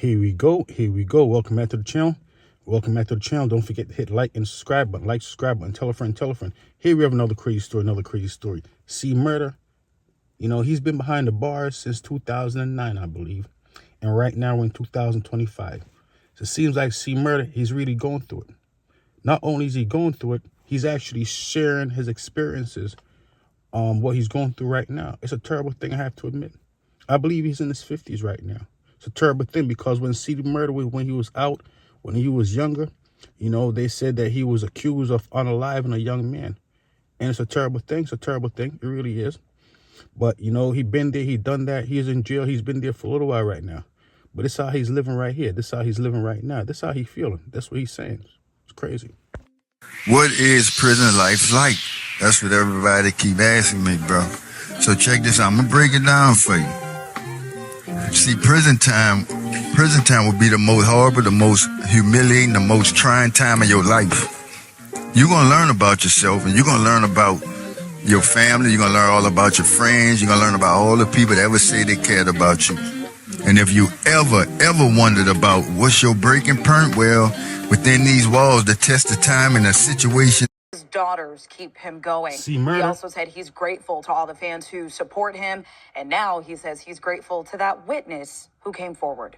Here we go. Welcome back to the channel. Don't forget to hit like and subscribe button. Subscribe button. Tell a friend. Here we have another crazy story. C Murda, he's been behind the bars since 2009, I believe. And right now we're in 2025. So it seems like C Murda, he's really going through it. Not only is he going through it, he's actually sharing his experiences, what he's going through right now. It's a terrible thing, I have to admit. I believe he's in his 50s right now. It's a terrible thing because when C Murda, when he was out, when he was younger, they said that he was accused of unaliving a young man. And it's a terrible thing. It really is. But, he been there, he done that. He's in jail. He's been there for a little while right now. But this is how he's living right here. This is how he's living right now. This is how he's feeling. That's what he's saying. It's crazy. What is prison life like? That's what everybody keep asking me, bro. So check this out. I'm going to break it down for you. See, prison time will be the most horrible, the most humiliating, the most trying time of your life. You're going to learn about yourself, and you're going to learn about your family. You're going to learn all about your friends. You're going to learn about all the people that ever say they cared about you. And if you ever wondered about what's your breaking point, well, within these walls, the test of time and the situation. His daughters keep him going. He also said he's grateful to all the fans who support him. And now he says he's grateful to that witness who came forward.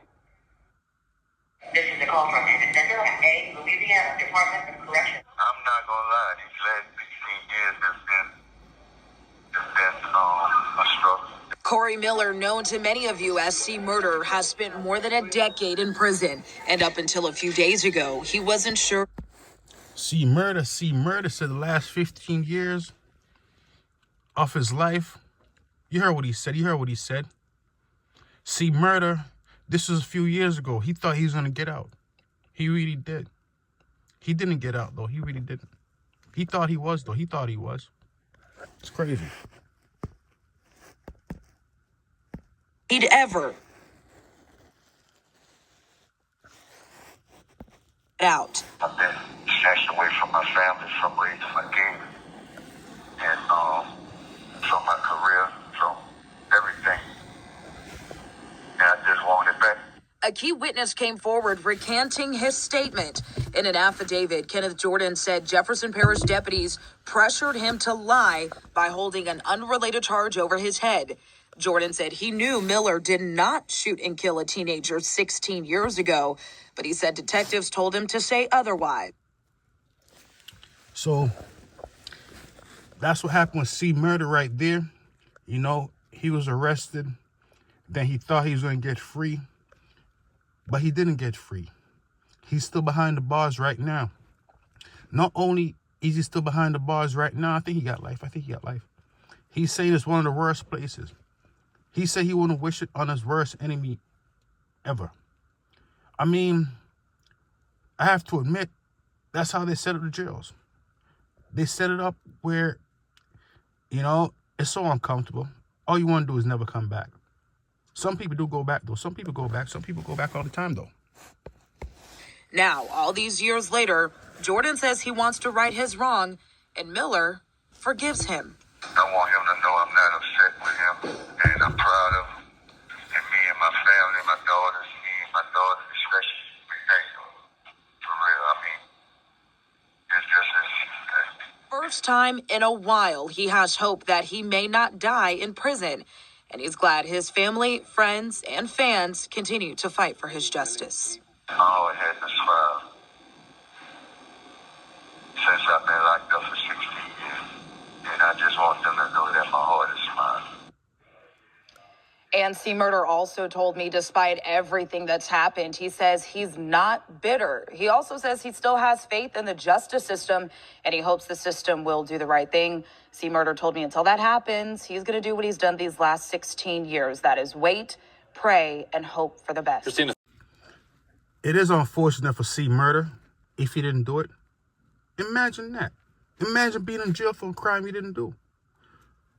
This is a call from Defender A, Louisiana Department of Corrections. I'm not going to lie. These last 16 years has been a struggle. Corey Miller, known to many of you as C Murda, has spent more than a decade in prison. And up until a few days ago, he wasn't sure. C Murda said the last 15 years of his life. You heard what he said. C Murda, this was a few years ago. He thought he was going to get out. He really did. He didn't get out, though. He really didn't. He thought he was, though. It's crazy. He'd ever out. I've been snatched away from my family, from raising my kids, and from my career, from everything. And I just want it back. A key witness came forward recanting his statement. In an affidavit, Kenneth Jordan said Jefferson Parish deputies pressured him to lie by holding an unrelated charge over his head. Jordan said he knew Miller did not shoot and kill a teenager 16 years ago, but he said detectives told him to say otherwise. So that's what happened with C Murda right there. He was arrested. Then he thought he was going to get free, but he didn't get free. He's still behind the bars right now. Not only is he still behind the bars right now, I think he got life. He's saying it's one of the worst places. He said he wouldn't wish it on his worst enemy ever. I mean, I have to admit, that's how they set up the jails. They set it up where, it's so uncomfortable. All you want to do is never come back. Some people do go back, though. Some people go back all the time, though. Now, all these years later, Jordan says he wants to right his wrong, and Miller forgives him. I want him to know I'm not upset with him, and I'm proud of him. And me and my family, my daughters, especially, for real. I mean, it's just First time in a while, he has hope that he may not die in prison. And he's glad his family, friends, and fans continue to fight for his justice. I always had to smile. Since I've been locked up for 16 years. And I just want them to know that my heart is smiling. And C Murda also told me, despite everything that's happened, he says he's not bitter. He also says he still has faith in the justice system, and he hopes the system will do the right thing. C Murda told me until that happens, he's going to do what he's done these last 16 years. That is wait, pray, and hope for the best. It is unfortunate for C Murda if he didn't do it. Imagine that. Imagine being in jail for a crime he didn't do.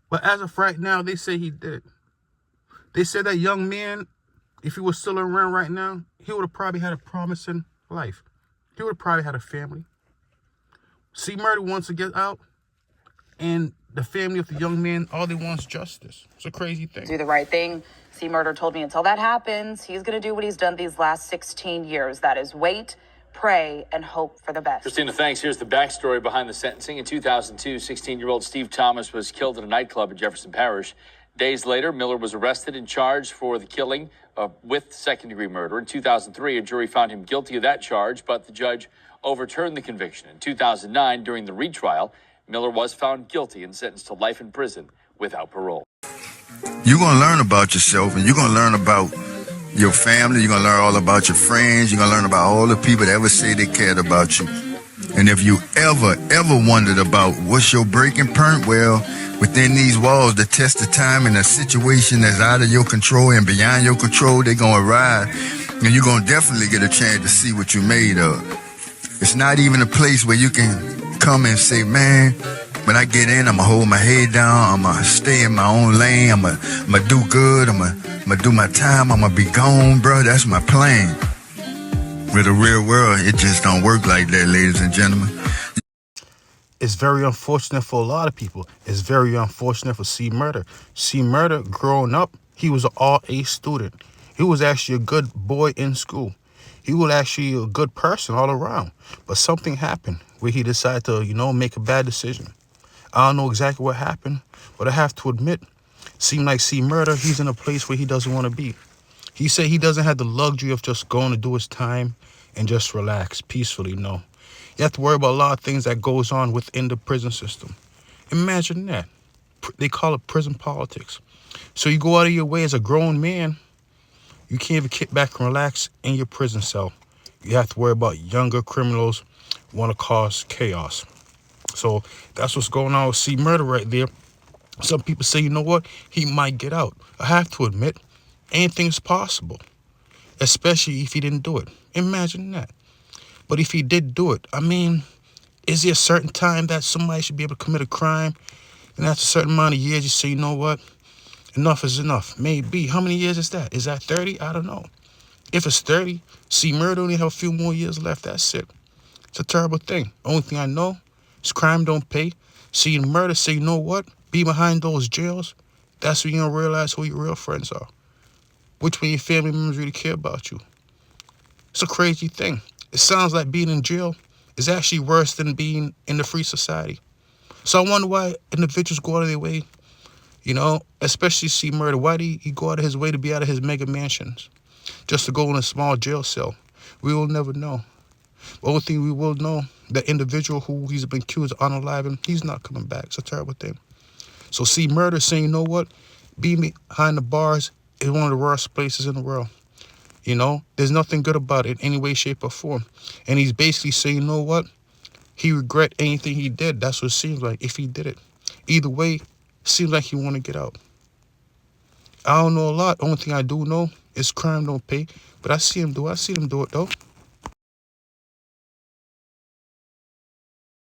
But as of right now, they say he did. They said that young man, if he was still around right now, he would have probably had a promising life. He would have probably had a family. C Murda wants to get out, and the family of the young man, all they want is justice. It's a crazy thing. Do the right thing. C. Murda told me until that happens, he's going to do what he's done these last 16 years. That is wait, pray, and hope for the best. Christina, thanks. Here's the backstory behind the sentencing. In 2002, 16-year-old Steve Thomas was killed at a nightclub in Jefferson Parish. Days later, Miller was arrested and charged for the killing with second-degree murder. In 2003, a jury found him guilty of that charge, but the judge overturned the conviction. In 2009, during the retrial, Miller was found guilty and sentenced to life in prison without parole. You're going to learn about yourself, and you're going to learn about your family. You're going to learn all about your friends. You're going to learn about all the people that ever say they cared about you. And if you ever wondered about what's your breaking point, well, within these walls, the test of time in a situation that's out of your control and beyond your control, they're going to arrive. And you're going to definitely get a chance to see what you're made of. It's not even a place where you can come and say, man, when I get in, I'm going to hold my head down. I'm going to stay in my own lane. I'm going to do good. I'm going to do my time. I'm going to be gone, bro. That's my plan. With the real world, it just don't work like that, ladies and gentlemen. It's very unfortunate for a lot of people. It's very unfortunate for C. Murda. C. Murda, growing up, he was an all-A student. He was actually a good boy in school. He was actually a good person all around. But something happened where he decided to, make a bad decision. I don't know exactly what happened, but I have to admit, seemed like C. Murda, he's in a place where he doesn't want to be. He said he doesn't have the luxury of just going to do his time and just relax peacefully. No. You have to worry about a lot of things that goes on within the prison system. Imagine that. They call it prison politics. So you go out of your way as a grown man, you can't even kick back and relax in your prison cell. You have to worry about younger criminals who want to cause chaos. So that's what's going on with C. Murda right there. Some people say, you know what? He might get out. I have to admit, anything's possible, especially if he didn't do it. Imagine that. But if he did do it, is there a certain time that somebody should be able to commit a crime? And after a certain amount of years, you say, you know what? Enough is enough. Maybe. How many years is that? Is that 30? I don't know. If it's 30, see, Murda only have a few more years left. That's it. It's a terrible thing. Only thing I know is crime don't pay. Seeing Murda, say, you know what? Be behind those jails. That's when you're going to realize who your real friends are. Which one of your family members really care about you. It's a crazy thing. It sounds like being in jail is actually worse than being in the free society. So I wonder why individuals go out of their way, especially C. Murda. Why did he go out of his way to be out of his mega mansions just to go in a small jail cell? We will never know. The only thing we will know, the individual who he's been accused of unaliving, he's not coming back. It's a terrible thing. So C. Murda saying, you know what? Being behind the bars is one of the worst places in the world. There's nothing good about it in any way, shape, or form. And he's basically saying, you know what? He regret anything he did. That's what it seems like, if he did it. Either way, it seems like he want to get out. I don't know a lot. Only thing I do know is crime don't pay. But I see him do it. I see him do it, though.